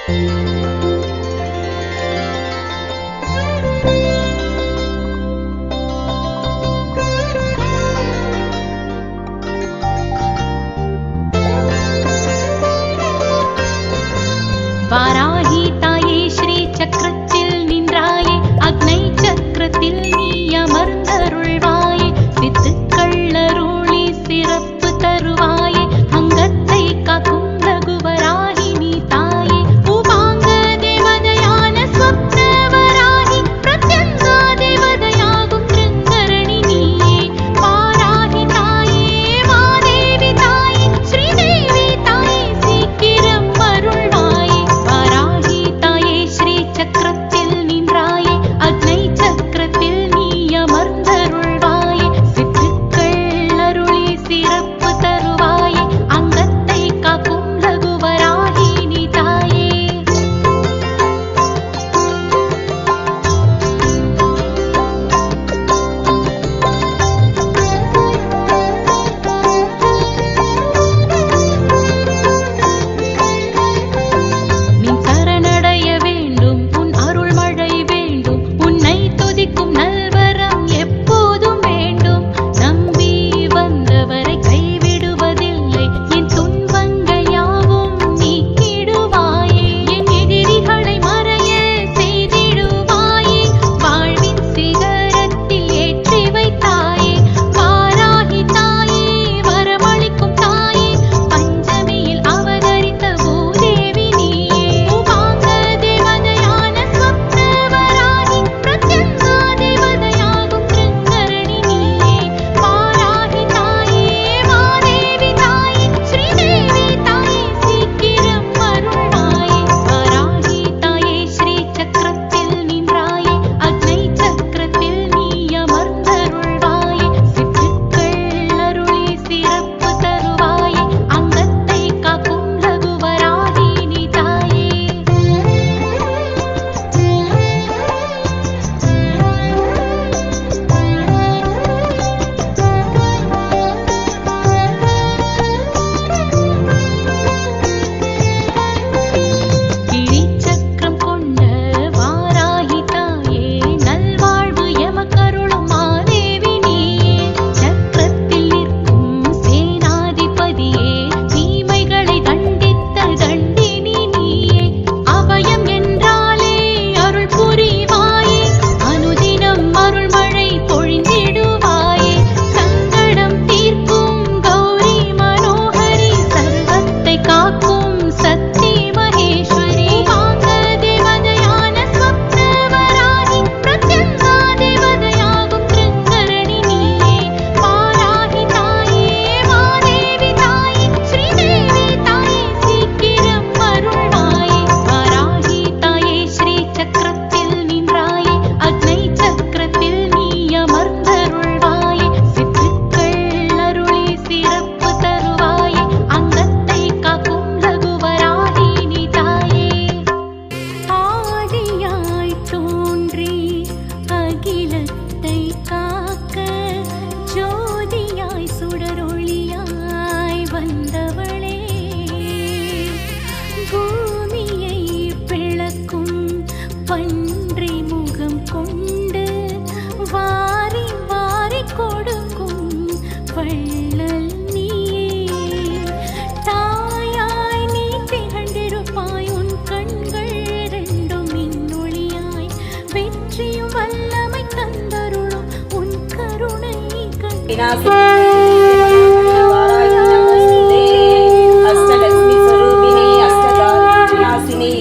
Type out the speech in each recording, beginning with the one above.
வாராகி தாயே ஸ்ரீ சக்கரத்தில் நின்றாயே, அக்னை சக்கரத்தில் நீ அமர்ந்தருள்வாயே, சித்துக்கள் அருளி சிறப்பு தருவாயே, அங்கத்தை காக்கும் ரகுவராகி நீ தாயே, உபாங்க தேவதையான ஸ்வப்னவராகி, பிரத்யங்கா தேவதையாகும் திருங்கரணி நீயே, வாராகி தாயே மாதேவி தாயே ஸ்ரீதேவி தாயே சீக்கிரம் அருள்வாயே, வாராகி தாயே ஸ்ரீ சக்கரத்தில் நின்றாயே, அக்னை சக்கரத்தில் நீ அமர்ந்தருள்வாயே, சித்துக்கள் அருளி சிறப்பு தருவாயே, அங்கத்தை காக்கும் ரகுவராகி நீ தாயே. நீ சரணடைய வேண்டும், உன் அருள் மழை வேண்டும், உன்னை துதிக்கும் நல்வரம் எப்போதும் வேண்டும், நம்பி வந்தவரை கைவிடுவதில்லை, என் துன்பங்கள் யாவும் நீக்கிடுவாயே, என் எதிரிகளை மறைய செய்திடுவாயே, வாழ்வின் சிகரத்தில் ஏற்றி வைத்தாயே, வாராகி தாயே வரமளிக்கும் தாயே, பஞ்சமியில் அவதரித்த பூதேவி நீயே, உபாங்க தேவதையான ஸ்வப்னவராகி, பிரத்யங்கா தேவதையாகும் திருங்கரணி நீயே, வாராகி தாயே மாதேவி தாயே ஸ்ரீதேவி தாயே சீக்கிரம் அருள்வாயே, வாராகி தாயே ஸ்ரீ சக்கரத்தில் நின்றாயே, அக்னை சக்கரத்தில் நீ அமர்ந்தருள்வாயே, சித்துக்கள் அருளி சிறப்பு தருவாயே, அங்கத்தை காக்கும் ரகுவராகி நீ தாயே. கிரி சக்கரம் கொண்ட வாராகி தாயே, நல்வாழ்வு எமக்கருளும் மாதேவி நீயே, சக்கரத்தில் நிற்கும் சேனாதிபதியே, தீமைகளை தண்டித்த தண்டினி நீயே, அபயம் என்றாலே அருள் புரிவாயே, அனுதினம் அருள் மழை பொழிந்திடுவாயே, சங்கடம் தீர்க்கும் கௌரி மனோகரி, சர்வத்தை காக்கும் சக்தி மகேஸ்வரி, உபாங்க தேவதையான ஸ்வப்னவராகி, பிரத்யங்கா தேவதையாகும் திருங்கரணி நீயே, வாராகி தாயே மாதேவி தாயே ஸ்ரீதேவி தாயே சீக்கிரம் அருள்வாயே, வாராகி தாயே ஸ்ரீ சக்கரத்தில் நின்றாயே, அக்னை சக்கரத்தில் நீ அமர்ந்தருள்வாயே, சித்துக்கள் அருளி சிறப்பு தருவாயே, அங்கத்தை காக்கும் ரகுவராகி நீ தாயே. ஆதியாய் தோன்றி அகிலத்தை காக்க, ஜோதியாய் சுடரொளியாய் வந்தவளே, பூமியை பிளக்கும் பன்றி முகம் கொண்டு வாரி வாரி கொடுக்கும் வள்ளல் நீயே, தாயாய் நீ திகழ்ந்திருப்பாய், உன் கண்கள் ரெண்டும் மின்னொளியாய், வெற்றியும் வல்லமை தந்தருளும் உன் கருணை அஷ்டலக்ஷ்மி ஸ்வரூபிணி அஷ்டதாரிணி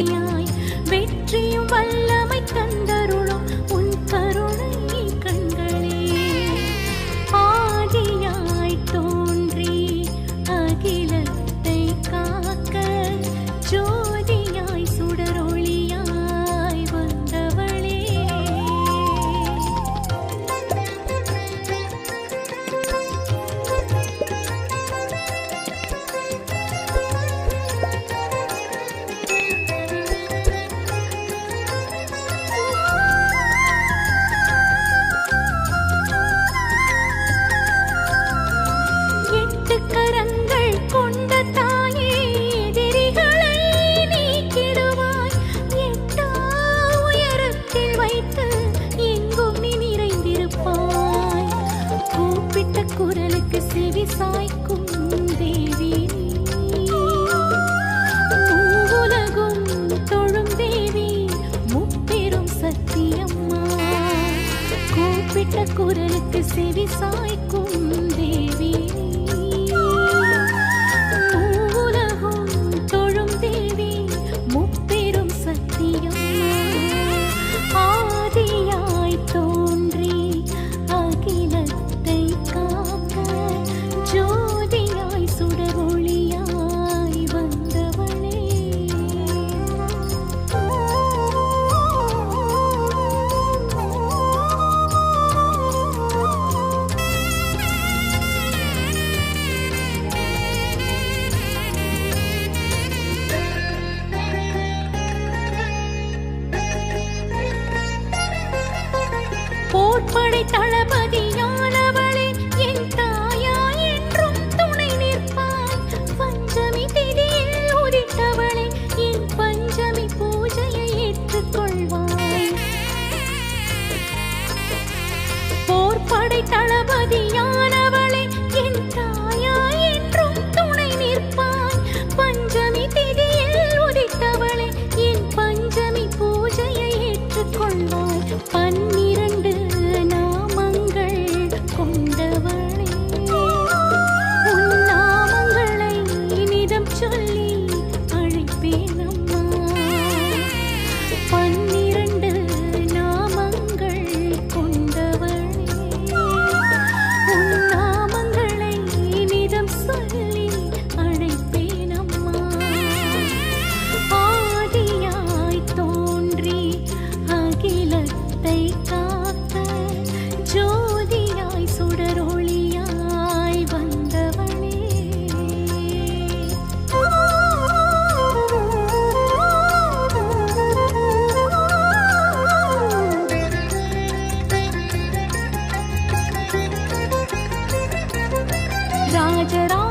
வெற்றியும் வல்லமை தந்தருளும் உன் கருணை கண்களே, ஆதியாய் தோன்றி அகிலத்தை காக்க, ஜோதியாய் சுடரொளியாய் வந்தவளே. செவி சாய்க்கும் தேவி மூவுலகும் தொழும் தேவி முப்பெரும் சத்தியம் ஆதியாய் தோன்றி அகிலத்தை காக்க ஜோதியாய் சுடரொளியாய் வந்தவளே போர்ப்படை தளபதியானவளே என் தாயா என்றும் துணை நிற்பாய் பஞ்சமி திதியில் உதித்தவளே என் பஞ்சமி பூஜையை ஏற்றுக்கொள்வாய் போர்ப்படை தளபதியானவளே என் தாயா என்றும் துணை நிற்பாய் பஞ்சமி திதியில் உதித்தவளே என் பஞ்சமி பூஜையை ஏற்றுக்கொள்வாய் 12 நாமங்கள் கொண்டவளே உன் நாமங்களை இனிதம் சொல்லி அழைப்பேன் அம்மா 12 நாமங்கள் கொண்டவளே உன் நாமங்களை இனிதம் சொல்லி அழைப்பேன் அம்மா ஆதியாய் தோன்றி அகிலத்தை காக்க ஜோதியாய் சுடரொளியாய் வந்தவளே ராஜரா